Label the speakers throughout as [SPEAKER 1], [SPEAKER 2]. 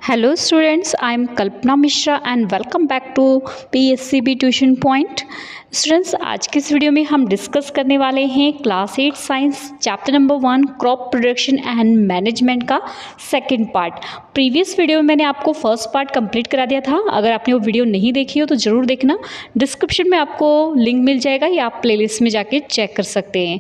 [SPEAKER 1] Hello students, I am Kalpana Mishra and welcome back to PSCB Tuition Point। Students, आज के इस video में हम डिस्कस करने वाले हैं class 8 science chapter number 1 crop production and management का सेकंड पार्ट। प्रीवियस वीडियो में मैंने आपको फर्स्ट पार्ट कंप्लीट करा दिया था। अगर आपने वो वीडियो नहीं देखी हो तो ज़रूर देखना, डिस्क्रिप्शन में आपको लिंक मिल जाएगा या आप प्लेलिस्ट में जाके चेक कर सकते हैं।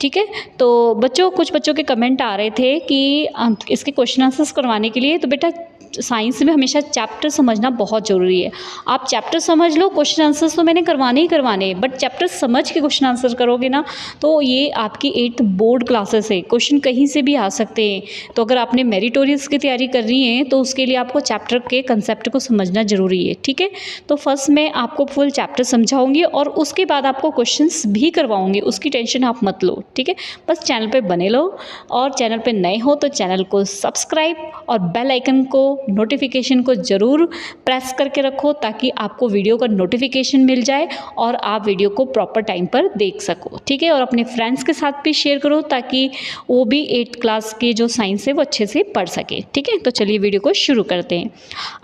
[SPEAKER 1] ठीक है, तो कुछ बच्चों के कमेंट आ रहे थे कि इसके क्वेश्चन आंसर्स करवाने के लिए, तो बेटा साइंस में हमेशा चैप्टर समझना बहुत ज़रूरी है। आप चैप्टर समझ लो, क्वेश्चन आंसर्स तो मैंने करवाने ही करवाने, बट चैप्टर समझ के क्वेश्चन आंसर करोगे ना तो ये आपकी 8th बोर्ड क्लासेस है, क्वेश्चन कहीं से भी आ सकते हैं। तो अगर आपने मेरिटोरियस की तैयारी कर रही है तो उसके लिए आपको चैप्टर के कंसेप्ट को समझना ज़रूरी है। ठीक है, तो फर्स्ट मैं आपको फुल चैप्टर समझाऊंगी और उसके बाद आपको क्वेश्चंस भी करवाऊंगी, उसकी टेंशन आप मत लो। ठीक है, बस चैनल पे बने लो और चैनल पे नए हो तो चैनल को सब्सक्राइब और बेल आइकन को, नोटिफिकेशन को ज़रूर प्रेस करके रखो ताकि आपको वीडियो का नोटिफिकेशन मिल जाए और आप वीडियो को प्रॉपर टाइम पर देख सको। ठीक है, और अपने फ्रेंड्स के साथ भी शेयर करो ताकि वो भी 8th क्लास के जो साइंस है वो अच्छे से पढ़ सके। ठीक है, तो चलिए वीडियो को शुरू करते हैं।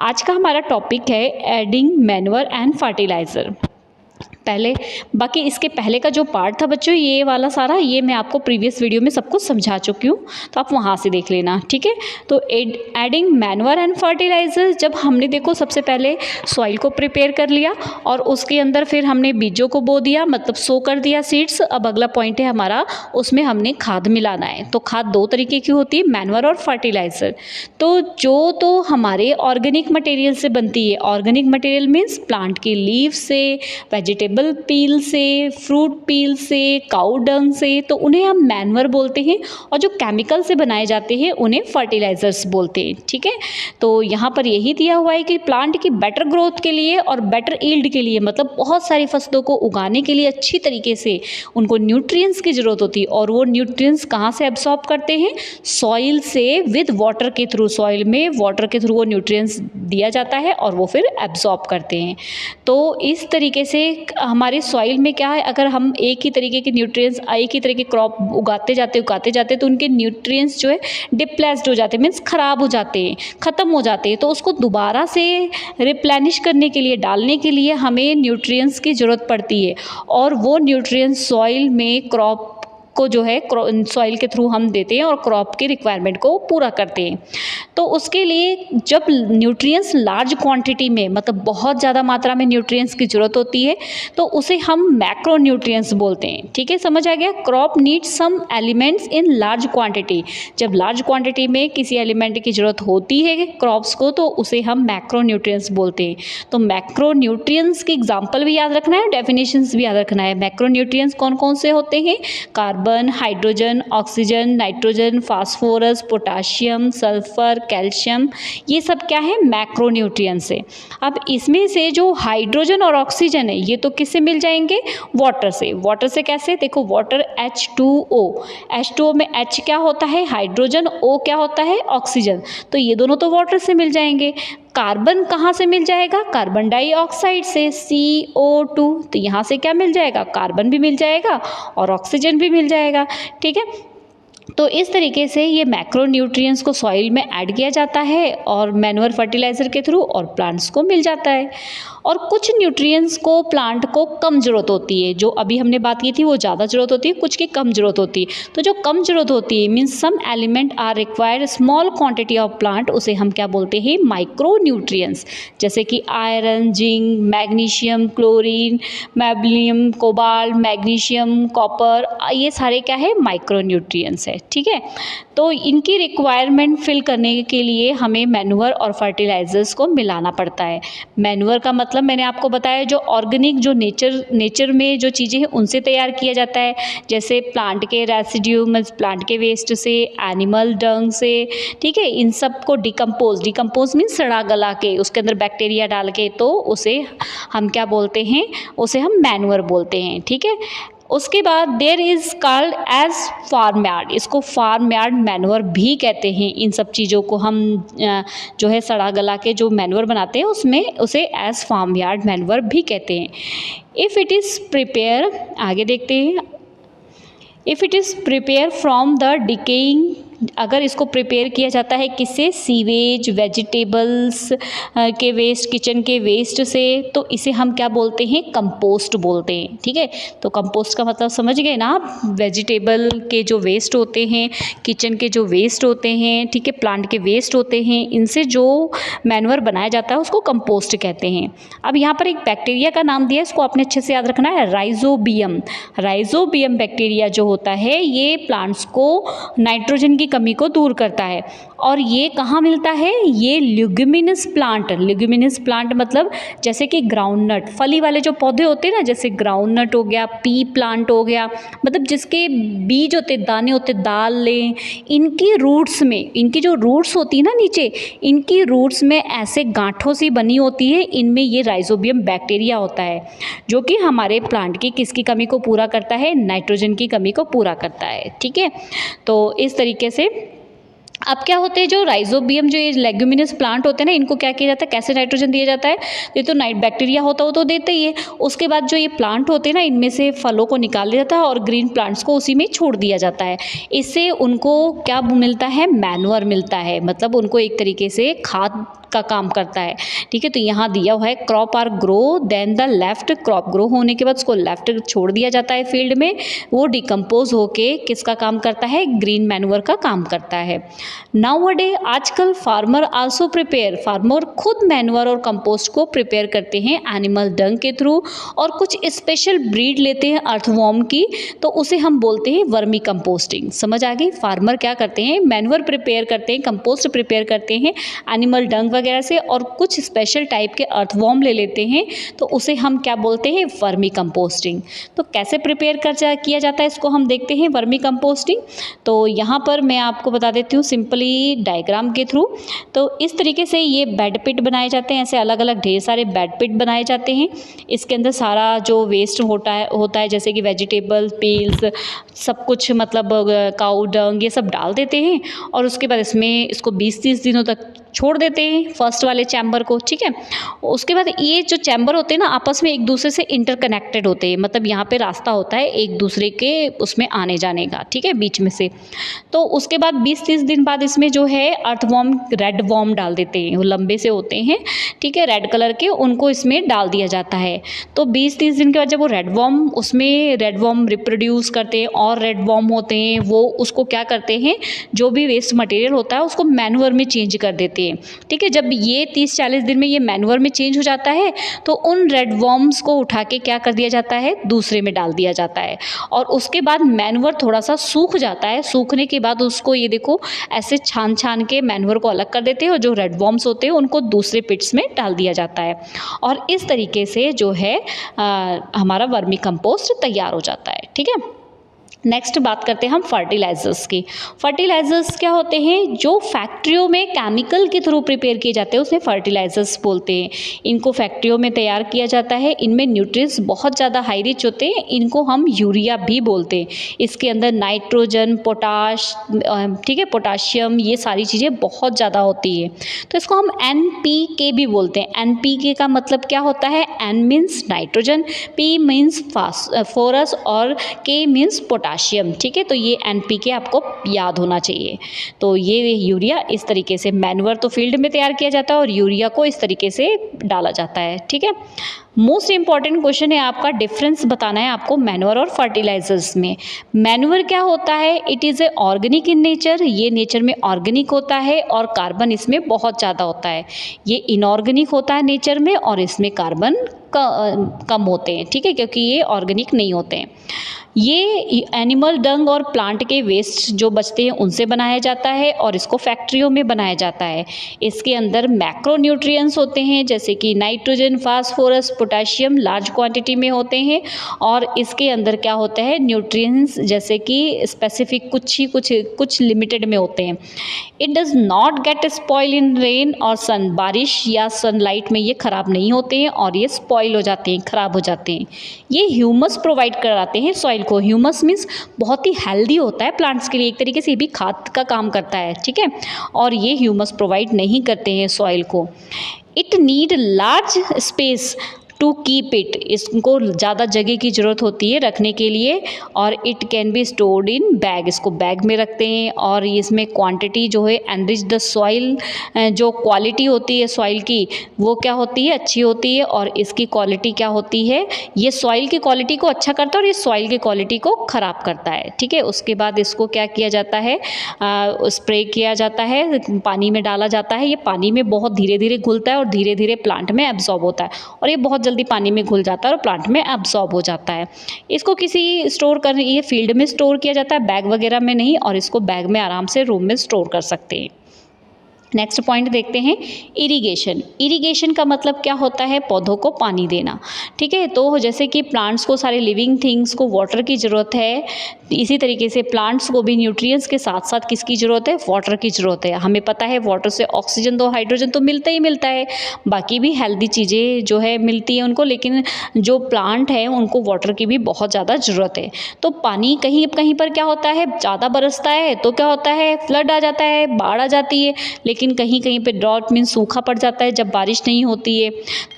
[SPEAKER 1] आज का हमारा टॉपिक है एडिंग मैन्योर एंड फर्टिलाइज़र। बाकी इसके पहले का जो पार्ट था बच्चों, ये वाला सारा ये मैं आपको प्रीवियस वीडियो में सब कुछ समझा चुकी हूँ, तो आप वहाँ से देख लेना। ठीक है, तो एडिंग मैन्योर एंड फर्टिलाइज़र, जब हमने देखो सबसे पहले सॉइल को प्रिपेयर कर लिया और उसके अंदर फिर हमने बीजों को बो दिया, मतलब सो कर दिया सीड्स। अब अगला पॉइंट है हमारा, उसमें हमने खाद मिलाना है। तो खाद दो तरीके की होती है, मैन्योर और फर्टिलाइज़र। तो हमारे ऑर्गेनिक मटेरियल से बनती है। ऑर्गेनिक मटेरियल मीन्स प्लांट की लीव से, वेजिटेबल पील से, फ्रूट पील से, काउ डंग से, तो उन्हें हम मैन्योर बोलते हैं। और जो केमिकल से बनाए जाते हैं उन्हें फर्टिलाइजर्स बोलते हैं। ठीक है, तो यहाँ पर यही दिया हुआ है कि प्लांट की बेटर ग्रोथ के लिए और बेटर ईल्ड के लिए, मतलब बहुत सारी फसलों को उगाने के लिए अच्छी तरीके से उनको न्यूट्रिएंट्स की ज़रूरत होती है। और वो न्यूट्रिएंट्स कहाँ से एब्सॉर्ब करते हैं? सॉइल से, विद वाटर के थ्रू। सॉइल में वाटर के थ्रू वो न्यूट्रिएंट्स दिया जाता है और वो फिर एब्सॉर्ब करते हैं। तो इस तरीके से हमारे सॉइल में क्या है, अगर हम एक ही तरीके के न्यूट्रिएंट्स, एक ही तरह के क्रॉप उगाते जाते तो उनके न्यूट्रिएंट्स जो है डिप्लेस्ड हो जाते हैं, मीन्स ख़राब हो जाते हैं, ख़त्म हो जाते हैं। तो उसको दोबारा से रिप्लेनिश करने के लिए, डालने के लिए हमें न्यूट्रिएंट्स की ज़रूरत पड़ती है। और वो न्यूट्रिएंट्स सॉइल में क्रॉप को जो है सॉइल के थ्रू हम देते हैं और क्रॉप की रिक्वायरमेंट को पूरा करते हैं। तो उसके लिए जब न्यूट्रिएंट्स लार्ज क्वांटिटी में, मतलब बहुत ज़्यादा मात्रा में न्यूट्रिएंट्स की ज़रूरत होती है तो उसे हम मैक्रो न्यूट्रिएंट्स बोलते हैं। ठीक है, समझ आ गया? Crop needs some elements in large quantity. जब लार्ज क्वांटिटी में किसी एलिमेंट की ज़रूरत होती है क्रॉप्स को तो उसे हम मैक्रो न्यूट्रिएंट्स बोलते हैं। तो मैक्रो न्यूट्रिएंट्स की एग्जाम्पल भी याद रखना है, डेफिनेशंस भी याद रखना है। मैक्रो न्यूट्रिएंट्स कौन कौन से होते हैं? Carbon, hydrogen, oxygen, nitrogen, phosphorus, potassium, sulphur, calcium, ये सब क्या है? मैक्रो न्यूट्रिएंट्स है। अब इसमें से जो हाइड्रोजन और ऑक्सीजन है ये तो किससे मिल जाएंगे? वाटर से। वाटर से कैसे? देखो, वाटर H2O, H2O में H क्या होता है? हाइड्रोजन, O क्या होता है? ऑक्सीजन। तो ये दोनों तो वाटर से मिल जाएंगे। कार्बन कहाँ से मिल जाएगा? कार्बन डाइऑक्साइड से, CO2। तो यहाँ से क्या मिल जाएगा? कार्बन भी मिल जाएगा और ऑक्सीजन भी मिल जाएगा। ठीक है, तो इस तरीके से ये मैक्रो न्यूट्रिएंट्स को सॉइल में ऐड किया जाता है और मैन्योर फर्टिलाइज़र के थ्रू, और प्लांट्स को मिल जाता है। और कुछ न्यूट्रिएंट्स को प्लांट को कम ज़रूरत होती है, जो अभी हमने बात की थी वो ज़्यादा ज़रूरत होती है, कुछ की कम ज़रूरत होती है। तो जो कम ज़रूरत होती है means some element are required small quantity of plant, उसे हम क्या बोलते हैं? Micro nutrients. जैसे कि iron, zinc, magnesium, chlorine, magnesium, cobalt, magnesium, copper, ये सारे क्या है? माइक्रो न्यूट्रिएंट्स है। ठीक है, तो इनकी रिक्वायरमेंट फिल करने के लिए हमें मैन्योर और फर्टिलाइजर्स को मिलाना पड़ता है। मैन्योर का मतलब मैंने आपको बताया, जो ऑर्गेनिक, जो नेचर में जो चीज़ें हैं उनसे तैयार किया जाता है, जैसे प्लांट के रेसिड्यू, प्लांट के वेस्ट से, एनिमल डंग से। ठीक है, इन सब को डिकम्पोज मीन्स सड़ा गला के, उसके अंदर बैक्टीरिया डाल के, तो उसे हम क्या बोलते हैं? उसे हम मैन्योर बोलते हैं। ठीक है, उसके बाद there is called as farm yard. इसको फार्म यार्ड मैन्योर भी कहते हैं। इन सब चीज़ों को हम जो है सड़ा गला के जो मैन्योर बनाते हैं उसमें उसे एज फार्म यार्ड मैन्योर भी कहते हैं। इफ़ इट इज़ प्रिपेयर, आगे देखते हैं, if it is prepare from the decaying अगर इसको प्रिपेयर किया जाता है किससे, सीवेज, वेजिटेबल्स के वेस्ट, किचन के वेस्ट से, तो इसे हम क्या बोलते हैं, कंपोस्ट बोलते हैं। ठीक है, तो कंपोस्ट का मतलब समझ गए ना आप, वेजिटेबल के जो वेस्ट होते हैं, किचन के जो वेस्ट होते हैं, ठीक है, प्लांट के वेस्ट होते हैं, इनसे जो मैन्योर बनाया जाता है उसको कंपोस्ट कहते हैं। अब यहाँ पर एक बैक्टीरिया का नाम दिया है, इसको आपने अच्छे से याद रखना है, राइजोबियम। राइजोबियम बैक्टीरिया जो होता है ये प्लांट्स को नाइट्रोजन की कमी को दूर करता है। और ये कहाँ मिलता है, ये ल्यूगिमिनस प्लांट, ल्यूगिमिनस प्लांट मतलब जैसे कि ग्राउंडनट, फली वाले जो पौधे होते हैं ना, जैसे ग्राउंडनट हो गया, पी प्लांट हो गया, मतलब जिसके बीज होते, दाने होते, दाल लें, इनकी रूट्स में, इनकी जो रूट्स होती है ना नीचे, इनकी रूट्स में ऐसे गांठों सी बनी होती है, इनमें ये राइजोबियम बैक्टीरिया होता है, जो कि हमारे प्लांट की किसकी कमी को पूरा करता है, नाइट्रोजन की कमी को पूरा करता है। ठीक है, तो इस तरीके से अब क्या होते हैं, जो राइजोबियम, जो ये लेग्यूमिनस प्लांट होते हैं ना, इनको क्या किया जाता है, कैसे नाइट्रोजन दिया जाता है, ये तो नाइट बैक्टीरिया होता हो तो देते ही है। उसके बाद जो ये प्लांट होते हैं ना, इनमें से फलों को निकाल दिया जाता है और ग्रीन प्लांट्स को उसी में छोड़ दिया जाता है। इससे उनको क्या मिलता है, मैन्योर मिलता है, मतलब उनको एक तरीके से खाद का काम करता है। ठीक है, तो यहाँ दिया हुआ है crop are grow then the left, crop grow होने के बाद उसको लेफ्ट छोड़ दिया जाता है फील्ड में, वो डिकम्पोज होके किसका काम करता है, ग्रीन मैन्योर का काम करता है। नाउअडे, आजकल फार्मर आल्सो प्रिपेयर, फार्मर खुद मैन्योर और कंपोस्ट को प्रिपेयर करते हैं एनिमल डंग के थ्रू, और कुछ स्पेशल ब्रीड लेते हैं अर्थवॉर्म की, तो उसे हम बोलते हैं वर्मी कंपोस्टिंग। समझ आ गई, फार्मर क्या करते हैं, मैन्योर प्रिपेयर करते हैं, कंपोस्ट प्रिपेयर करते हैं एनिमल डंग वगैरह से, और कुछ स्पेशल टाइप के अर्थवॉर्म ले लेते हैं, तो उसे हम क्या बोलते हैं, वर्मी कंपोस्टिंग। तो कैसे प्रिपेयर किया जाता है इसको हम देखते हैं, वर्मी कंपोस्टिंग। तो यहाँ पर मैं आपको बता देती हूँ सिंपली डायग्राम के थ्रू। तो इस तरीके से ये बेड पिट बनाए जाते हैं, ऐसे अलग अलग ढेर सारे बेड पिट बनाए जाते हैं। इसके अंदर सारा जो वेस्ट होता है जैसे कि वेजिटेबल पील्स, सब कुछ, मतलब काऊ डंग, ये सब डाल देते हैं, और उसके बाद इसको 20-30 दिनों तक छोड़ देते हैं फर्स्ट वाले चैम्बर को। ठीक है, उसके बाद ये जो चैम्बर होते हैं ना, आपस में एक दूसरे से इंटरकनेक्टेड होते हैं, मतलब यहाँ पे रास्ता होता है एक दूसरे के उसमें आने जाने का, ठीक है, बीच में से। तो उसके बाद 20-30 दिन बाद इसमें जो है अर्थवॉर्म, रेड वॉर्म डाल देते हैं, वो लंबे से होते हैं, ठीक है, रेड कलर के, उनको इसमें डाल दिया जाता है। तो 20-30 दिन के बाद जब वो रेड वॉर्म रिप्रोड्यूस करते हैं, और रेड वॉर्म होते हैं, वो उसको क्या करते हैं, जो भी वेस्ट मटेरियल होता है उसको मैन्योर में चेंज कर देते हैं। ठीक है, जब ये 30-40 दिन में ये मैन्योर में चेंज हो जाता है, तो उन रेड वॉर्म्स को उठा के क्या कर दिया जाता है, दूसरे में डाल दिया जाता है, और उसके बाद मैन्योर थोड़ा सा सूख जाता है। सूखने के बाद उसको ये देखो ऐसे छान के मैन्योर को अलग कर देते हैं, और जो रेड वॉर्म्स होते हैं उनको दूसरे पिट्स में डाल दिया जाता है, और इस तरीके से जो है हमारा वर्मी कंपोस्ट तैयार हो जाता है। ठीक है, नेक्स्ट बात करते हैं हम फर्टिलाइजर्स की। फर्टिलाइजर्स क्या होते हैं, जो फैक्ट्रियों में केमिकल के थ्रू प्रिपेयर किए जाते हैं उसे फर्टिलाइजर्स बोलते हैं। इनको फैक्ट्रियों में तैयार किया जाता है, इनमें न्यूट्रिएंट्स बहुत ज़्यादा हाई रिच होते हैं, इनको हम यूरिया भी बोलते हैं। इसके अंदर नाइट्रोजन, पोटाश, ठीक है, पोटाशियम, ये सारी चीज़ें बहुत ज़्यादा होती है, तो इसको हम NPK भी बोलते हैं। NPK का मतलब क्या होता है, N means nitrogen, P means phosphorus, और K मीन्स पोटाशियम। ठीक है, तो ये NPK आपको याद होना चाहिए। तो ये यूरिया इस तरीके से, मैन्योर तो फील्ड में तैयार किया जाता है और यूरिया को इस तरीके से डाला जाता है। ठीक है, मोस्ट इंपॉर्टेंट क्वेश्चन है आपका, डिफरेंस बताना है आपको मैन्योर और फर्टिलाइजर्स में। मैन्योर क्या होता है, it is a organic in nature, ये नेचर में ऑर्गेनिक होता है और कार्बन इसमें बहुत ज़्यादा होता है। ये इनऑर्गेनिक होता है नेचर में, और इसमें कार्बन कम होते हैं। ठीक है, क्योंकि ये ऑर्गेनिक नहीं होते हैं। ये एनिमल डंग और प्लांट के वेस्ट जो बचते हैं उनसे बनाया जाता है, और इसको फैक्ट्रियों में बनाया जाता है। इसके अंदर मैक्रो न्यूट्रिएंट्स होते हैं, जैसे कि nitrogen, phosphorus, potassium large quantity में होते हैं, और इसके अंदर क्या होता है, न्यूट्रिएंट्स जैसे कि स्पेसिफिक कुछ लिमिटेड में होते हैं। It does not gate spoil in rain और सन, बारिश या सनलाइट में ये ख़राब नहीं होते हैं, और ये स्पॉइल हो जाते हैं, ख़राब हो जाते हैं। ये ह्यूमस प्रोवाइड कराते हैं सॉइल को। ह्यूमस मीन्स बहुत ही हेल्दी होता है प्लांट्स के लिए, एक तरीके से ये भी खाद का काम करता है। ठीक है, और ये ह्यूमस प्रोवाइड नहीं करते हैं सॉइल को। It need large space to keep it, इसको ज़्यादा जगह की ज़रूरत होती है रखने के लिए, और it can be stored in bag, इसको बैग में रखते हैं। और इसमें क्वांटिटी जो है एनरिच द सॉइल, जो क्वालिटी होती है सॉइल की वो क्या होती है, अच्छी होती है, और इसकी क्वालिटी क्या होती है, ये सॉइल की क्वालिटी को अच्छा करता है और ये सॉइल की क्वालिटी को ख़राब करता है। ठीक है, उसके बाद इसको क्या किया जाता है, स्प्रे किया जाता है, पानी में डाला जाता है। ये पानी में बहुत धीरे धीरे घुलता है और धीरे धीरे प्लांट में एब्जॉर्ब होता है, और ये बहुत जल्दी पानी में घुल जाता है और प्लांट में एब्जॉर्ब हो जाता है। इसको किसी स्टोर कर, ये फील्ड में स्टोर किया जाता है, बैग वगैरह में नहीं, और इसको बैग में आराम से रूम में स्टोर कर सकते हैं। नेक्स्ट पॉइंट देखते हैं, इरिगेशन। इरिगेशन का मतलब क्या होता है, पौधों को पानी देना। ठीक है, तो जैसे कि प्लांट्स को, सारे लिविंग थिंग्स को वाटर की ज़रूरत है, इसी तरीके से प्लांट्स को भी न्यूट्रिएंट्स के साथ साथ किसकी ज़रूरत है, वाटर की ज़रूरत है। हमें पता है वाटर से ऑक्सीजन तो हाइड्रोजन तो मिलता ही मिलता है, बाकी भी हेल्दी चीज़ें जो है मिलती हैं उनको, लेकिन जो प्लांट है उनको वाटर की भी बहुत ज़्यादा ज़रूरत है। तो पानी कहीं कहीं पर क्या होता है, ज़्यादा बरसता है तो क्या होता है, फ्लड आ जाता है, बाढ़ आ जाती है, लेकिन कहीं कहीं पे ड्रॉट मीन्स सूखा पड़ जाता है जब बारिश नहीं होती है,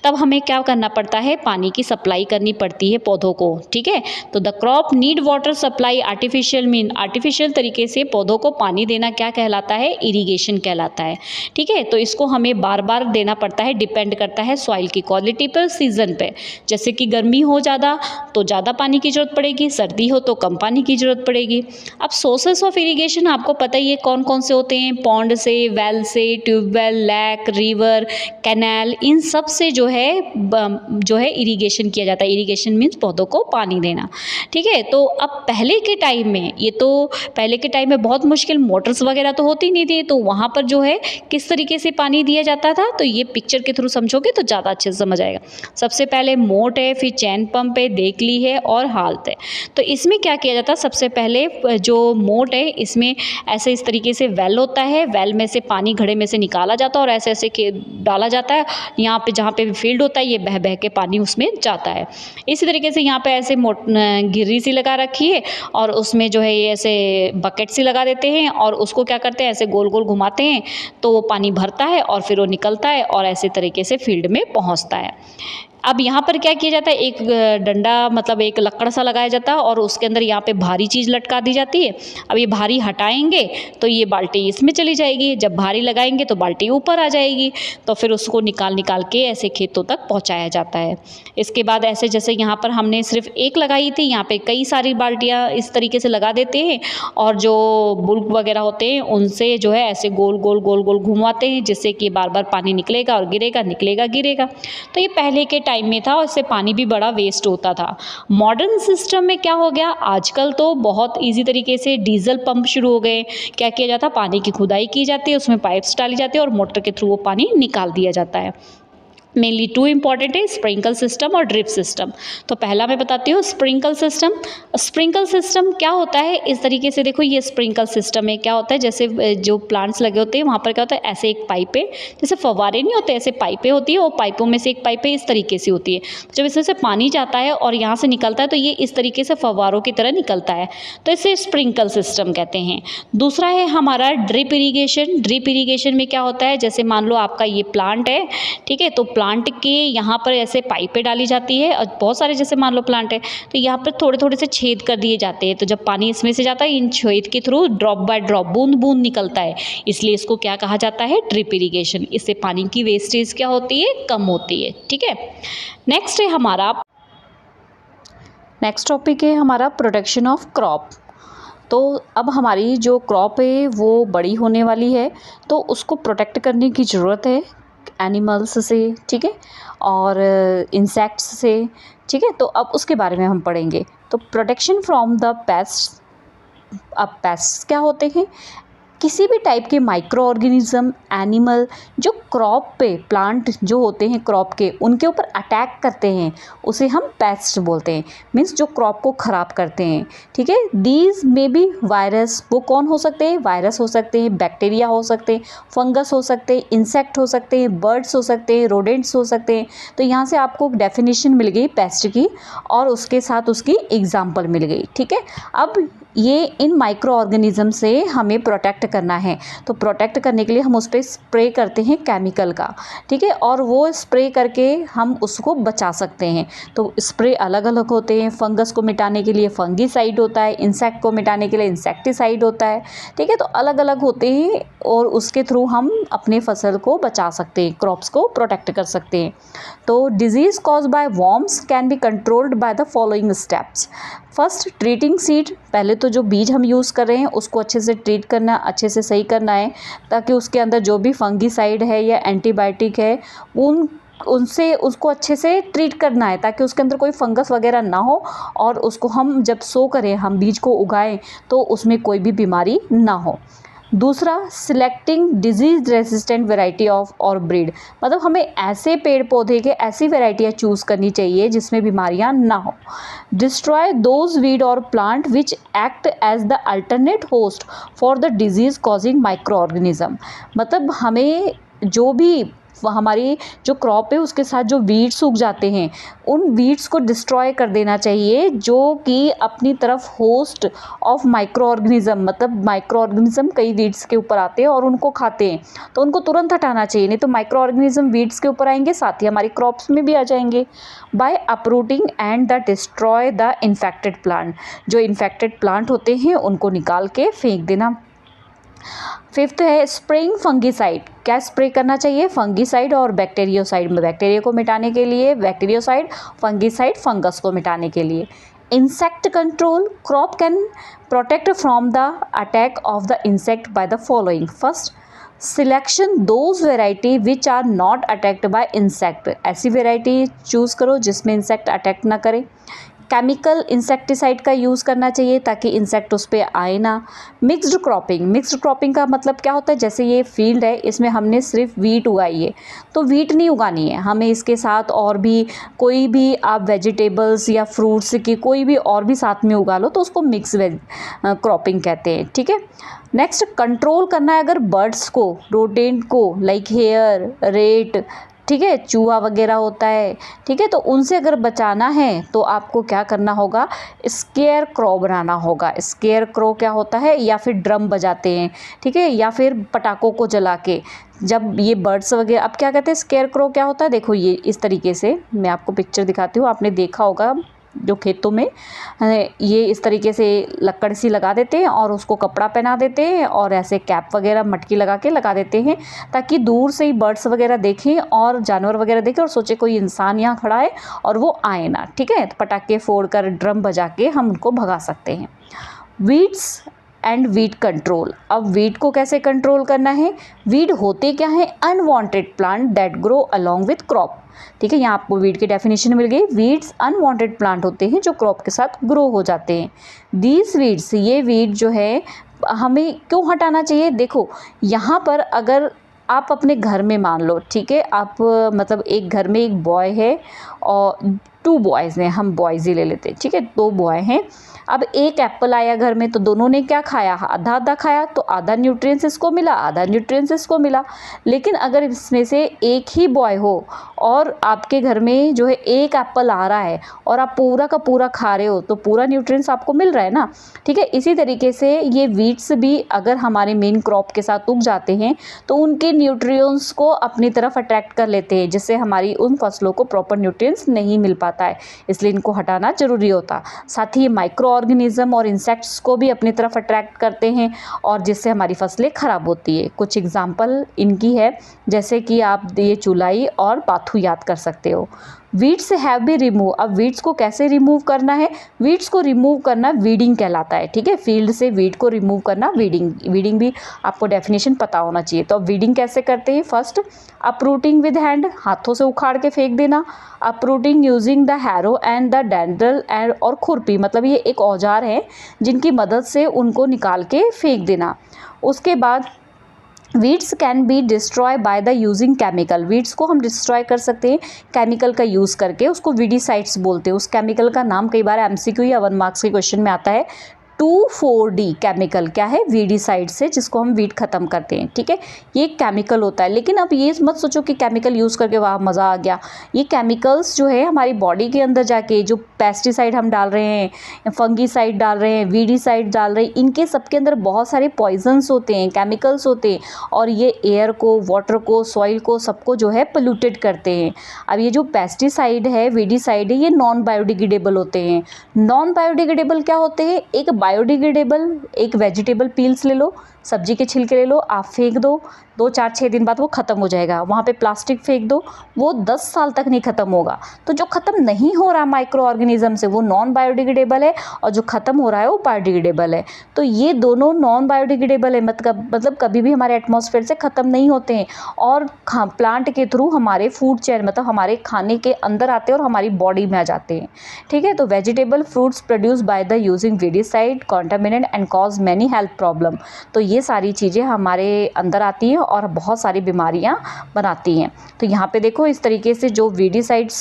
[SPEAKER 1] तब हमें क्या करना पड़ता है, पानी की सप्लाई करनी पड़ती है पौधों को। ठीक है, तो the crop need water supply artificial, mean artificial तरीके से पौधों को पानी देना क्या कहलाता है, इरिगेशन कहलाता है। ठीक है, तो इसको हमें बार बार देना पड़ता है, डिपेंड करता है सॉइल की क्वालिटी पर, सीजन पे। जैसे कि गर्मी हो ज़्यादा तो ज़्यादा पानी की जरूरत पड़ेगी, सर्दी हो तो कम पानी की जरूरत पड़ेगी। अब सोर्सेस ऑफ इरिगेशन आपको पता ही है कौन कौन से होते हैं, पॉन्ड से, वेल से, ट्यूबवेल, लैक, रिवर, कैनाल, इन सब से जो है इरिगेशन किया जाता है। इरिगेशन मीन्स पौधों को पानी देना। ठीक है, तो अब पहले के टाइम में, ये तो पहले के टाइम में बहुत मुश्किल, मोटर्स वगैरह तो होती नहीं थी, तो वहाँ पर जो है किस तरीके से पानी दिया जाता था, तो ये पिक्चर के थ्रू समझोगे तो ज़्यादा अच्छे से समझ आएगा। सबसे पहले मोट है, फिर चैन पंप है, देखली है और हाल्ट है। तो इसमें क्या किया जाता है, सबसे पहले जो मोट है इसमें ऐसे इस तरीके से वेल होता है, वेल में से पानी घड़े में से निकाला जाता है और ऐसे ऐसे डाला जाता है। यहाँ पे जहाँ पे फील्ड होता है ये बह बह के पानी उसमें जाता है। इसी तरीके से यहाँ पे ऐसे गिर्री सी लगा रखी है और उसमें जो है ये ऐसे बकेट सी लगा देते हैं और उसको क्या करते हैं, ऐसे गोल गोल घुमाते हैं तो वो पानी भरता है और फिर वो निकलता है और ऐसे तरीके से फील्ड में पहुँचता है। अब यहाँ पर क्या किया जाता है, एक डंडा मतलब एक लकड़ सा लगाया जाता है और उसके अंदर यहाँ पे भारी चीज़ लटका दी जाती है। अब ये भारी हटाएंगे तो ये बाल्टी इसमें चली जाएगी, जब भारी लगाएंगे तो बाल्टी ऊपर आ जाएगी, तो फिर उसको निकाल निकाल के ऐसे खेतों तक पहुँचाया जाता है। इसके बाद ऐसे जैसे यहाँ पर हमने सिर्फ एक लगाई थी, यहाँ पे कई सारी बाल्टियाँ इस तरीके से लगा देते हैं और जो बुल्क वगैरह होते हैं उनसे जो है ऐसे गोल गोल गोल गोल घुमाते हैं, जिससे कि बार बार पानी निकलेगा और गिरेगा, निकलेगा गिरेगा। तो ये पहले के टाइम में था और इससे पानी भी बड़ा वेस्ट होता था। मॉडर्न सिस्टम में क्या हो गया, आजकल तो बहुत इजी तरीके से डीजल पंप शुरू हो गए। क्या किया जाता है, पानी की खुदाई की जाती है, उसमें पाइप्स डाली जाती है और मोटर के थ्रू वो पानी निकाल दिया जाता है। मेनली टू इंपॉर्टेंट है, स्प्रिंकल सिस्टम और ड्रिप सिस्टम। तो पहला मैं बताती हूँ स्प्रिंकल सिस्टम। स्प्रिंकल सिस्टम क्या होता है, इस तरीके से देखो ये स्प्रिंकल सिस्टम में क्या होता है, जैसे जो प्लांट्स लगे होते हैं वहाँ पर क्या होता है, ऐसे एक पाइप है, जैसे फव्वारे नहीं होते ऐसे पाइपें होती है, वो पाइपों में से एक पाइप है इस तरीके से होती है। जब इसमें से पानी जाता है और यहाँ से निकलता है तो ये इस तरीके से फव्वारों की तरह निकलता है, तो इसे स्प्रिंकल सिस्टम कहते हैं। दूसरा है हमारा ड्रिप इरीगेशन। ड्रिप इरीगेशन में क्या होता है, जैसे मान लो आपका ये प्लांट है, ठीक है, तो प्लांट के यहाँ पर ऐसे पाइपें डाली जाती है और बहुत सारे जैसे मान लो प्लांट है तो यहाँ पर थोड़े थोड़े से छेद कर दिए जाते हैं, तो जब पानी इसमें से जाता है इन छेद के थ्रू ड्रॉप बाय ड्रॉप, बूंद बूंद निकलता है, इसलिए इसको क्या कहा जाता है, ड्रिप इरीगेशन। इससे पानी की वेस्टेज क्या होती है, कम होती है। ठीक है, नेक्स्ट है हमारा, नेक्स्ट टॉपिक है हमारा प्रोटेक्शन ऑफ क्रॉप। तो अब हमारी जो क्रॉप है वो बड़ी होने वाली है तो उसको प्रोटेक्ट करने की ज़रूरत है एनिमल्स से, ठीक है, और इंसेक्ट्स से, ठीक है। तो अब उसके बारे में हम पढ़ेंगे। तो प्रोटेक्शन फ्रॉम द पेस्ट। अब पेस्ट क्या होते हैं, किसी भी टाइप के माइक्रो ऑर्गेनिज्म, एनिमल जो क्रॉप पे, प्लांट जो होते हैं क्रॉप के, उनके ऊपर अटैक करते हैं, उसे हम पेस्ट बोलते हैं, मीन्स जो क्रॉप को ख़राब करते हैं। ठीक है, दीज मे बी वायरस, वो कौन हो सकते हैं, वायरस हो सकते हैं, बैक्टीरिया हो सकते हैं, फंगस हो सकते हैं, इंसेक्ट हो सकते हैं, बर्ड्स हो सकते हैं, रोडेंट्स हो सकते हैं। तो यहाँ से आपको डेफिनेशन मिल गई पेस्ट की और उसके साथ उसकी एग्जाम्पल मिल गई। ठीक है, अब ये इन माइक्रो ऑर्गेनिज्म से हमें प्रोटेक्ट करना है। तो प्रोटेक्ट करने के लिए हम उस पर स्प्रे करते हैं केमिकल का, ठीक है, और वो स्प्रे करके हम उसको बचा सकते हैं। तो स्प्रे अलग अलग होते हैं, फंगस को मिटाने के लिए फंगीसाइड होता है, इंसेक्ट को मिटाने के लिए इंसेक्टिसाइड होता है, ठीक है। तो अलग अलग होते हैं और उसके थ्रू हम अपने फसल को बचा सकते हैं, क्रॉप्स को प्रोटेक्ट कर सकते हैं। तो disease cause by worms can be controlled by the following steps. First, treating seed. पहले तो जो बीज हम यूज़ कर रहे हैं उसको अच्छे से ट्रीट करना, अच्छे से सही करना है, ताकि उसके अंदर जो भी फंगीसाइड है या एंटीबायोटिक है उनसे उसको अच्छे से ट्रीट करना है, ताकि उसके अंदर कोई फंगस वगैरह ना हो और उसको हम जब सो करें, हम बीज को उगाएं तो उसमें कोई भी बीमारी ना हो। दूसरा, selecting disease resistant variety of और ब्रीड, मतलब हमें ऐसे पेड़ पौधे के ऐसी वेराइटियाँ चूज़ करनी चाहिए जिसमें बीमारियां ना हो। डिस्ट्रॉय दोज वीड और plant which act as the alternate host for the disease causing micro organism, मतलब हमें जो भी हमारी जो क्रॉप है उसके साथ जो वीड्स उग जाते हैं उन वीड्स को डिस्ट्रॉय कर देना चाहिए, जो कि अपनी तरफ होस्ट ऑफ माइक्रो ऑर्गेनिज्म, मतलब माइक्रो ऑर्गेनिज्म कई वीड्स के ऊपर आते हैं और उनको खाते हैं, तो उनको तुरंत हटाना चाहिए, नहीं तो माइक्रो ऑर्गेनिज्म वीड्स के ऊपर आएंगे, साथ ही हमारी क्रॉप्स में भी आ जाएंगे। By uprooting and the destroy the infected plant, जो इन्फेक्टेड प्लांट होते हैं उनको निकाल के फेंक देना। फिफ्थ है स्प्रेइंग फंगीसाइड। क्या स्प्रे करना चाहिए? फंगीसाइड और बैक्टीरियोसाइड, में बैक्टीरिया को मिटाने के लिए बैक्टीरियोसाइड, फंगीसाइड फंगस को मिटाने के लिए। Insect control, crop can protect from the attack of the insect by the following. First, selection those variety which are not attacked by insect, ऐसी वेराइटी चूज़ करो जिसमें इंसेक्ट अटैक ना करे। Chemical insecticide का यूज़ करना चाहिए ताकि insect उस पर आए ना। मिक्स्ड क्रॉपिंग, मिक्स्ड क्रॉपिंग का मतलब क्या होता है, जैसे ये फील्ड है इसमें हमने सिर्फ वीट उगाई है, तो वीट नहीं उगानी है, हमें इसके साथ और भी कोई भी आप वेजिटेबल्स या फ्रूट्स की कोई भी और भी साथ में उगा लो, तो उसको मिक्स क्रॉपिंग कहते हैं, ठीक है। नेक्स्ट, कंट्रोल करना है अगर बर्ड्स को, रोडेंट को, लाइक हेयर, रेट, ठीक है, चूहा वगैरह होता है, ठीक है, तो उनसे अगर बचाना है तो आपको क्या करना होगा, स्केयर क्रो बनाना होगा। स्केयर क्रो क्या होता है, या फिर ड्रम बजाते हैं, ठीक है, या फिर पटाखों को जला के जब ये बर्ड्स वगैरह, अब क्या कहते हैं स्केयर क्रो क्या होता है, देखो ये इस तरीके से मैं आपको पिक्चर दिखाती हूँ, आपने देखा होगा जो खेतों में ये इस तरीके से लकड़ सी लगा देते हैं और उसको कपड़ा पहना देते हैं और ऐसे कैप वगैरह मटकी लगा देते हैं, ताकि दूर से ही बर्ड्स वगैरह देखें और जानवर वगैरह देखें और सोचे कोई इंसान यहाँ खड़ा है और वो आए ना, ठीक है। तो पटाखे फोड़कर ड्रम बजा के हम उनको भगा सकते हैं। वीड्स एंड वीड कंट्रोल, अब वीड को कैसे कंट्रोल करना है? वीड होते क्या है? Unwanted plant that grow along with crop, ठीक है, यहाँ आपको वीड की डेफिनेशन मिल गई। वीड्स अनवांटेड प्लांट होते हैं जो क्रॉप के साथ ग्रो हो जाते हैं। दीज वीड्स, ये वीड जो है हमें क्यों हटाना चाहिए? देखो यहाँ पर अगर आप अपने घर में मान लो, ठीक है, आप मतलब एक घर में एक बॉय है और 2 बॉयज़ हैं, हम बॉयज़ ही ले लेते हैं, ठीक है, 2 बॉय हैं। अब एक एप्पल आया घर में तो दोनों ने क्या खाया, आधा आधा खाया, तो आधा न्यूट्रिएंट्स इसको मिला, आधा न्यूट्रिएंट्स इसको मिला। लेकिन अगर इसमें से एक ही बॉय हो और आपके घर में जो है एक एप्पल आ रहा है और आप पूरा का पूरा खा रहे हो, तो पूरा न्यूट्रिएंट्स आपको मिल रहा है ना, ठीक है। इसी तरीके से ये वीड्स भी अगर हमारे मेन क्रॉप के साथ उग जाते हैं तो उनके न्यूट्रिएंट्स को अपनी तरफ अट्रैक्ट कर लेते हैं, जिससे हमारी उन फसलों को प्रॉपर न्यूट्रिएंट्स नहीं मिल पाता है, इसलिए इनको हटाना जरूरी होता। साथ ही माइक्रो ऑर्गेनिज्म और इंसेक्ट्स को भी अपनी तरफ अट्रैक्ट करते हैं और जिससे हमारी फसलें खराब होती है। कुछ एग्जाम्पल इनकी है, जैसे कि आप ये चुलाई और पाथू याद कर सकते हो। वीड्स हैव बी रिमूव, अब वीड्स को कैसे रिमूव करना है? वीड्स को रिमूव करना वीडिंग कहलाता है, ठीक है, फील्ड से वीड को रिमूव करना वीडिंग, वीडिंग भी आपको डेफिनेशन पता होना चाहिए। तो अब वीडिंग कैसे करते हैं? फर्स्ट, अपरूटिंग विद हैंड, हाथों से उखाड़ के फेंक देना। Uprooting using the harrow and the dandle and और खुरपी, मतलब ये एक औजार है जिनकी मदद से उनको निकाल के फेंक देना। उसके बाद weeds can be destroy bye the using chemical, weeds को हम डिस्ट्रॉय कर सकते हैं केमिकल का यूज़ करके, उसको वीडिसाइड्स बोलते हैं। उस केमिकल का नाम कई बार एमसीक्यू या 1 मार्क्स के क्वेश्चन में आता है, 2,4-D केमिकल क्या है, वीडिसाइड से, जिसको हम वीड ख़त्म करते हैं, ठीक है। ये केमिकल होता है, लेकिन अब ये मत सोचो कि केमिकल यूज़ करके वाह मज़ा आ गया। ये केमिकल्स जो है हमारी बॉडी के अंदर जाके, जो पेस्टिसाइड हम डाल रहे हैं, फंगीसाइड डाल रहे हैं, वीडिसाइड डाल रहे हैं, इनके सबके अंदर बहुत सारे पॉइजन्स होते हैं, केमिकल्स होते हैं, और ये एयर को, वाटर को, सॉइल को, सबको जो है पोल्यूटेड करते हैं। अब ये जो पेस्टिसाइड है, वीडिसाइड है, ये नॉन बायोडिग्रेडेबल होते हैं। नॉन बायोडिग्रेडेबल क्या होते हैं? एक बायोडिग्रेडेबल, एक वेजिटेबल पील्स ले लो, सब्जी के छिलके ले लो, आप फेंक दो, 2, 4, 6 दिन बाद वो ख़त्म हो जाएगा। वहाँ पे प्लास्टिक फेंक दो, वो 10 साल तक नहीं ख़त्म होगा। तो जो ख़त्म नहीं हो रहा माइक्रो ऑर्गेनिज्म से, वो नॉन बायोडिग्रेडेबल है, और जो ख़त्म हो रहा है वो बायोडिग्रेडेबल है। तो ये दोनों नॉन बायोडिग्रेडेबल है, मतलब कभी भी हमारे एटमॉस्फेयर से ख़त्म नहीं होते हैं, और प्लांट के थ्रू हमारे फूड चेन, मतलब हमारे खाने के अंदर आते हैं और हमारी बॉडी में आ जाते हैं, ठीक है। तो vegetable fruits produce by the using weedicide contaminant and cause many health problem. तो ये सारी चीज़ें हमारे अंदर आती हैं और बहुत सारी बीमारियां बनाती हैं। तो यहाँ पे देखो, इस तरीके से जो वीडिसाइड्स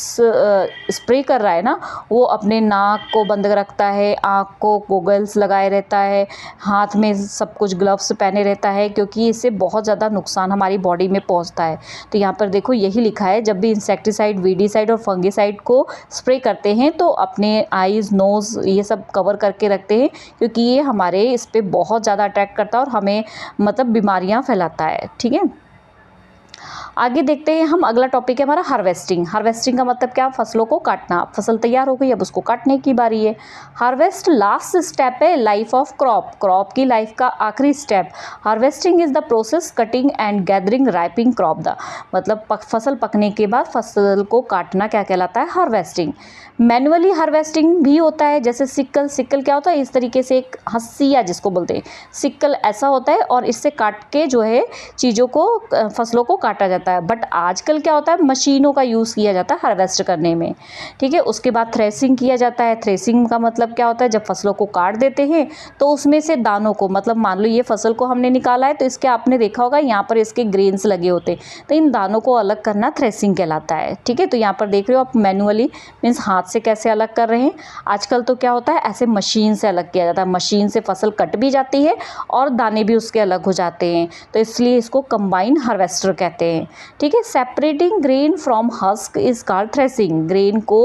[SPEAKER 1] स्प्रे कर रहा है ना, वो अपने नाक को बंद रखता है, आँख को गोगल्स लगाए रहता है, हाथ में सब कुछ ग्लव्स पहने रहता है, क्योंकि इससे बहुत ज़्यादा नुकसान हमारी बॉडी में पहुँचता है। तो यहाँ पर देखो यही लिखा है, जब भी इंसेक्टिसाइड, वीडिसाइड और फंगिसाइड को स्प्रे करते हैं तो अपने आईज़, नोज़ ये सब कवर करके रखते हैं, क्योंकि ये हमारे इस पर बहुत ज़्यादा अट्रैक्ट करता है और हमें मतलब बीमारियां फैलाता है, ठीक है। आगे देखते हैं हम, अगला टॉपिक है हमारा हार्वेस्टिंग। हार्वेस्टिंग का मतलब क्या? फसलों को काटना। फसल तैयार हो गई, अब उसको काटने की बारी है। हार्वेस्ट लास्ट स्टेप है लाइफ ऑफ क्रॉप, क्रॉप की लाइफ का आखिरी step. Harvesting is the process cutting and gathering ripening crop the, मतलब फसल पकने के बाद फसल को काटना क्या कहलाता है? हार्वेस्टिंग। मैनुअली हार्वेस्टिंग भी होता है, जैसे सिक्कल। सिक्कल क्या होता है? इस तरीके से एक हंसिया जिसको बोलते हैं, सिक्कल ऐसा होता है, और इससे काट के जो है चीज़ों को, फसलों को काटा जाता है। बट आजकल क्या होता है? मशीनों का यूज़ किया जाता है हार्वेस्ट करने में, ठीक है। उसके बाद थ्रेसिंग किया जाता है। थ्रेसिंग का मतलब क्या होता है? जब फसलों को काट देते हैं तो उसमें से दानों को, मतलब मान लो ये फसल को हमने निकाला है, तो इसके आपने देखा होगा यहाँ पर इसके ग्रेन्स लगे होते हैं, तो इन दानों को अलग करना थ्रेसिंग कहलाता है, ठीक है। तो यहाँ पर देख रहे हो आप, मैनुअली मीन्स हाथ से कैसे अलग कर रहे हैं। आजकल तो क्या होता है, ऐसे मशीन से अलग किया जाता है। मशीन से फसल कट भी जाती है और दाने भी उसके अलग हो जाते हैं, तो इसलिए इसको कंबाइन हार्वेस्टर कहते हैं, ठीक है। Separating grain from husk is called threshing. Grain को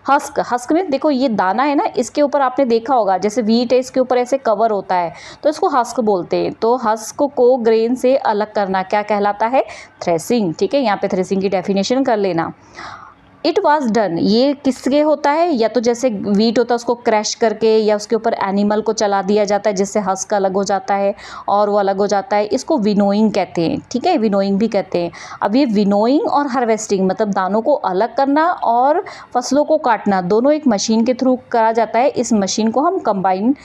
[SPEAKER 1] हस्क, हस्क में देखो ये दाना है ना, इसके ऊपर आपने देखा होगा, जैसे व्हीट है इसके ऊपर ऐसे कवर होता है, तो इसको हस्क बोलते हैं। तो हस्क को ग्रेन से अलग करना क्या कहलाता है? थ्रेसिंग, ठीक है। यहाँ पे थ्रेसिंग की डेफिनेशन कर लेना। इट वॉज डन, ये किसके होता है? या तो जैसे वीट होता है उसको क्रैश करके, या उसके ऊपर एनिमल को चला दिया जाता है, जिससे हस्क अलग हो जाता है और वो अलग हो जाता है। इसको विनोइंग कहते हैं, ठीक है, विनोइंग भी कहते हैं। अब ये विनोइंग और हार्वेस्टिंग, मतलब दानों को अलग करना और फसलों को काटना, दोनों एक मशीन के थ्रू करा जाता है। इस मशीन को हम कंबाइन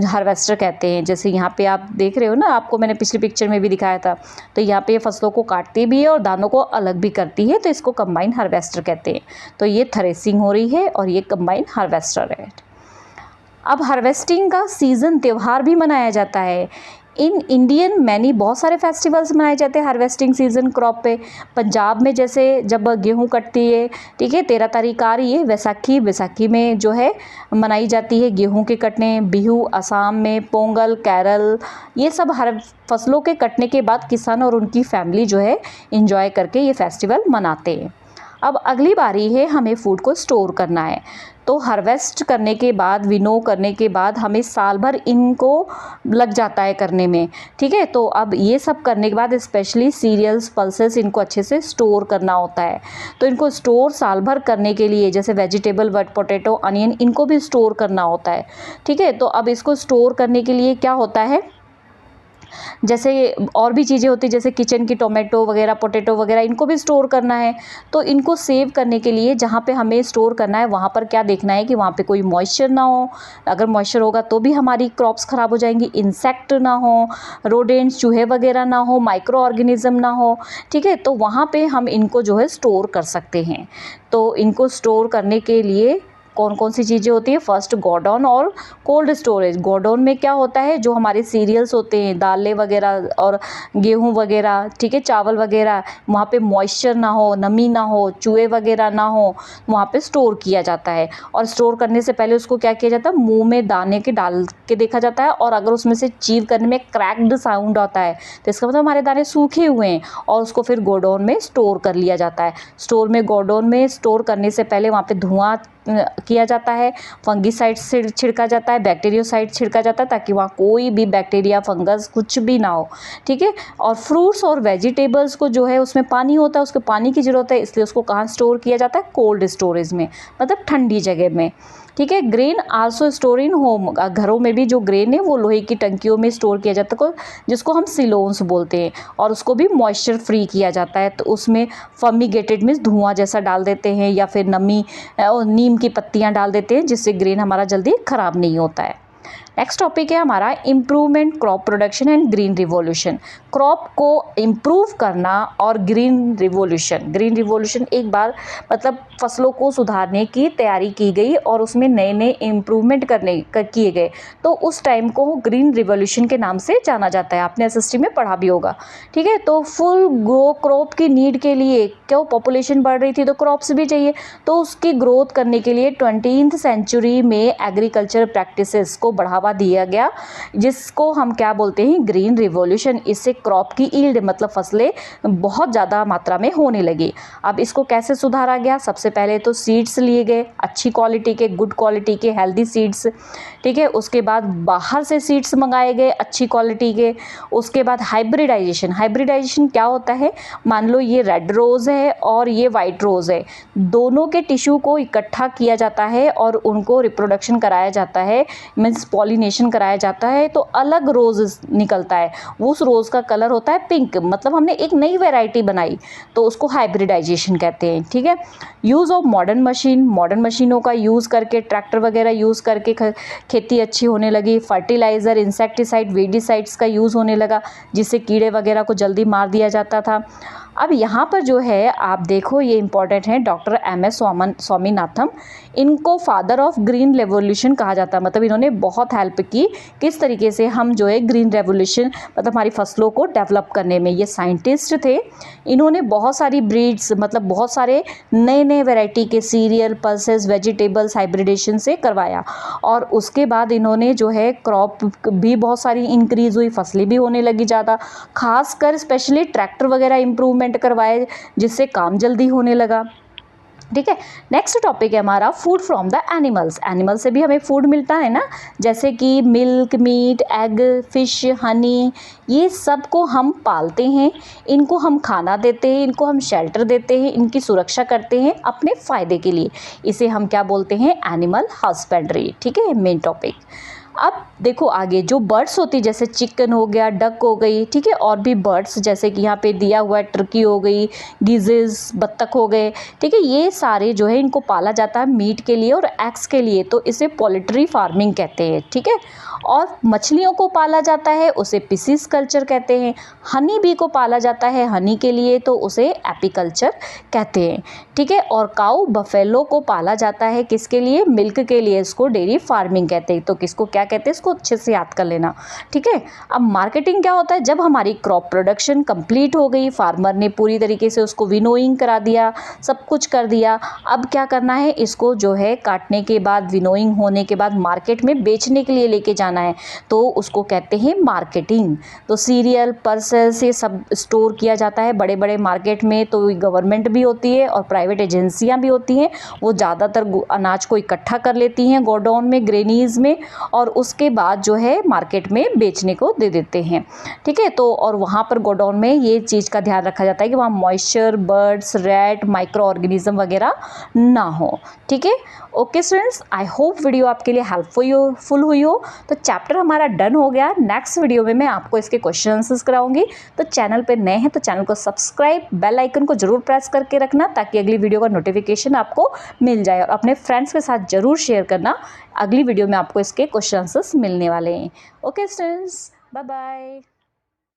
[SPEAKER 1] हार्वेस्टर कहते हैं। जैसे यहाँ पे आप देख रहे हो ना, आपको मैंने पिछली पिक्चर में भी दिखाया था, तो यहाँ पे फसलों को काटती भी है और दानों को अलग भी करती है, तो इसको कंबाइन हार्वेस्टर कहते हैं। तो ये थ्रेसिंग हो रही है और ये कंबाइन हार्वेस्टर है। अब हार्वेस्टिंग का सीज़न, त्यौहार भी मनाया जाता है। इन इंडियन मैनी, बहुत सारे फेस्टिवल्स मनाए जाते हैं हार्वेस्टिंग सीज़न क्रॉप पे। पंजाब में जैसे जब गेहूं कटती है, ठीक है, 13 तारीख आ रही है वैसाखी, वैसाखी में जो है मनाई जाती है गेहूं के कटने। बिहू असम में, पोंगल केरल, ये सब हर फसलों के कटने के बाद किसान और उनकी फैमिली जो है इंजॉय करके ये फेस्टिवल मनाते हैं। अब अगली बारी है हमें फूड को स्टोर करना है। तो हार्वेस्ट करने के बाद, विनो करने के बाद हमें साल भर इनको लग जाता है करने में, ठीक है। तो अब ये सब करने के बाद स्पेशली सीरियल्स, पल्सेस, इनको अच्छे से स्टोर करना होता है। तो इनको स्टोर साल भर करने के लिए, जैसे वेजिटेबल, वट पोटैटो, अनियन, इनको भी स्टोर करना होता है, ठीक है। तो अब इसको स्टोर करने के लिए क्या होता है, जैसे और भी चीज़ें होती हैं, जैसे किचन की टोमेटो वगैरह, पोटैटो वगैरह, इनको भी स्टोर करना है। तो इनको सेव करने के लिए जहाँ पे हमें स्टोर करना है वहाँ पर क्या देखना है कि वहाँ पे कोई मॉइस्चर ना हो। अगर मॉइस्चर होगा तो भी हमारी क्रॉप्स ख़राब हो जाएंगी। इंसेक्ट ना हो, रोडेंट्स, चूहे वगैरह ना हो, माइक्रो ऑर्गेनिज्म ना हो, ठीक है। तो वहाँ पर हम इनको जो है स्टोर कर सकते हैं। तो इनको स्टोर करने के लिए कौन कौन सी चीज़ें होती हैं, फर्स्ट गोडाउन और कोल्ड स्टोरेज। गोडाउन में क्या होता है, जो हमारे सीरियल्स होते हैं, दालें वगैरह और गेहूँ वगैरह, ठीक है, चावल वगैरह, वहाँ पे मॉइस्चर ना हो, नमी ना हो, चूहे वगैरह ना हो, वहाँ पे स्टोर किया जाता है। और स्टोर करने से पहले उसको क्या किया जाता है, मुंह में दाने के डाल के देखा जाता है, और अगर उसमें से चीव करने में क्रैक्ड साउंड आता है तो इसका मतलब हमारे दाने सूखे हुए हैं, और उसको फिर गोडाउन में स्टोर कर लिया जाता है। स्टोर में गोडाउन में स्टोर करने से पहले वहाँ पे धुआं किया जाता है, फंगीसाइड छिड़का जाता है, बैक्टीरियोसाइड छिड़का जाता है, ताकि वहाँ कोई भी बैक्टीरिया, फंगस कुछ भी ना हो, ठीक है। और फ्रूट्स और वेजिटेबल्स को जो है उसमें पानी होता है, उसको पानी की ज़रूरत है, इसलिए उसको कहाँ स्टोर किया जाता है, कोल्ड स्टोरेज में, मतलब ठंडी जगह में, ठीक है। Grain also store in home, घरों में भी जो ग्रेन है वो लोहे की टंकियों में स्टोर किया जाता है, जिसको हम सिलोन्स बोलते हैं, और उसको भी मॉइस्चर फ्री किया जाता है। तो उसमें फर्मिगेटेड मीन्स धुआं जैसा डाल देते हैं, या फिर नमी और नीम की पत्तियां डाल देते हैं, जिससे ग्रेन हमारा जल्दी ख़राब नहीं होता है। नेक्स्ट टॉपिक है हमारा improvement crop production and green revolution. Crop को इम्प्रूव करना और ग्रीन रिवॉल्यूशन। ग्रीन रिवॉल्यूशन एक बार मतलब फसलों को सुधारने की तैयारी की गई और उसमें नए नए इम्प्रूवमेंट किए गए, तो उस टाइम को ग्रीन रिवॉल्यूशन के नाम से जाना जाता है। आपने एसएसटी में पढ़ा भी होगा, ठीक है। तो फुल ग्रो क्रॉप की नीड के लिए, क्यों, पॉपुलेशन बढ़ रही थी तो क्रॉप्स भी चाहिए, तो उसकी ग्रोथ करने के लिए 20th सेंचुरी में एग्रीकल्चर प्रैक्टिसेस को बढ़ावा दिया गया, जिसको हम क्या बोलते हैं, ग्रीन रिवॉल्यूशन। इससे क्रॉप की ईल्ड मतलब फसलें बहुत ज़्यादा मात्रा में होने लगी। अब इसको कैसे सुधारा गया, सबसे पहले तो सीड्स लिए गए, अच्छी क्वालिटी के, गुड क्वालिटी के, हेल्दी सीड्स, ठीक है। उसके बाद बाहर से सीड्स मंगाए गए अच्छी क्वालिटी के। उसके बाद हाइब्रिडाइजेशन। हाइब्रिडाइजेशन क्या होता है, मान लो ये रेड रोज़ है और ये वाइट रोज़ है, दोनों के टिश्यू को इकट्ठा किया जाता है और उनको रिप्रोडक्शन कराया जाता है, मीन्स पॉलिनेशन कराया जाता है, तो अलग रोज़ निकलता है। उस रोज़ का कलर होता है पिंक, मतलब हमने एक नई वैरायटी बनाई, तो उसको हाइब्रिडाइजेशन कहते हैं, ठीक है। Use of modern machine. Modern मशीनों का यूज़ करके, ट्रैक्टर वगैरह यूज़ करके खेती अच्छी होने लगी। फर्टिलाइज़र, इंसेक्टिसाइड, वीडिसाइड्स का यूज़ होने लगा, जिससे कीड़े वगैरह को जल्दी मार दिया जाता था। अब यहाँ पर जो है आप देखो, ये इंपॉर्टेंट है, डॉक्टर MS स्वामीनाथन, इनको फादर ऑफ ग्रीन रेवोल्यूशन कहा जाता है। मतलब इन्होंने बहुत हेल्प की किस तरीके से हम जो है ग्रीन रेवोल्यूशन मतलब हमारी फसलों को डेवलप करने में। ये साइंटिस्ट थे, इन्होंने बहुत सारी ब्रीड्स मतलब बहुत सारे नए नए वैरायटी के सीरियल, पल्सेस, वेजिटेबल्स हाइब्रिडेशन से करवाया, और उसके बाद इन्होंने जो है क्रॉप भी बहुत सारी इंक्रीज़ हुई, फसलें भी होने लगी ज़्यादा, खासकर स्पेशली ट्रैक्टर वगैरह इम्प्रूवमेंट करवाए, जिससे काम जल्दी होने लगा, ठीक है। नेक्स्ट टॉपिक है हमारा food from the animals. Animal से भी हमें फूड मिलता है ना, जैसे कि milk, meat, egg, fish, honey, ये सब को हम पालते हैं, इनको हम खाना देते हैं, इनको हम शेल्टर देते हैं, इनकी सुरक्षा करते हैं अपने फ़ायदे के लिए। इसे हम क्या बोलते हैं, एनिमल हस्बेंड्री, ठीक है, मेन टॉपिक। अब देखो आगे जो बर्ड्स होती है, जैसे चिकन हो गया, डक हो गई, ठीक है, और भी बर्ड्स जैसे कि यहाँ पे दिया हुआ है, टर्की हो गई, गीजेस, बत्तख हो गए, ठीक है, ये सारे जो है इनको पाला जाता है मीट के लिए और एग्स के लिए, तो इसे पोल्ट्री फार्मिंग कहते हैं, ठीक है। और मछलियों को पाला जाता है, उसे पिसिस कल्चर कहते हैं। हनी बी को पाला जाता है हनी के लिए, तो उसे एपीकल्चर कहते हैं, ठीक है। और काऊ बफेलो को पाला जाता है किसके लिए, मिल्क के लिए, इसको डेयरी फार्मिंग कहते हैं। तो किसको क्या कहते हैं, इसको अच्छे से याद कर लेना, ठीक है। अब मार्केटिंग क्या होता है, जब हमारी क्रॉप प्रोडक्शन कंप्लीट हो गई, फार्मर ने पूरी तरीके से उसको विनोइंग करा दिया, सब कुछ कर दिया, अब क्या करना है, इसको जो है काटने के बाद, विनोइंग होने के बाद मार्केट में बेचने के लिए लेके जाना है, तो उसको कहते हैं मार्केटिंग। तो सीरियल, पल्सेस, ये सब स्टोर किया जाता है बड़े बड़े मार्केट में, तो गवर्नमेंट भी होती है और प्राइवेट एजेंसियां भी होती हैं, वो ज़्यादातर अनाज को इकट्ठा कर लेती हैं गोडाउन में, ग्रेनीज में, और उसके बाद जो है मार्केट में बेचने को दे देते हैं, ठीक है। तो और वहाँ पर गोडाउन में ये चीज़ का ध्यान रखा जाता है कि वहाँ moisture, birds, rat, micro organism वगैरह ना हो, ठीक है। Okay students, I hope video आपके लिए हेल्पफुल हुई हो। तो चैप्टर हमारा डन हो गया। नेक्स्ट वीडियो में मैं आपको इसके क्वेश्चन आंसर्स कराऊंगी। तो चैनल पे नए हैं तो चैनल को सब्सक्राइब, बेल आइकन को जरूर प्रेस करके रखना, ताकि अगली वीडियो का नोटिफिकेशन आपको मिल जाए, और अपने फ्रेंड्स के साथ ज़रूर शेयर करना। अगली वीडियो में आपको इसके क्वेश्चन आंसर्स मिलने वाले हैं। Okay students, bye bye.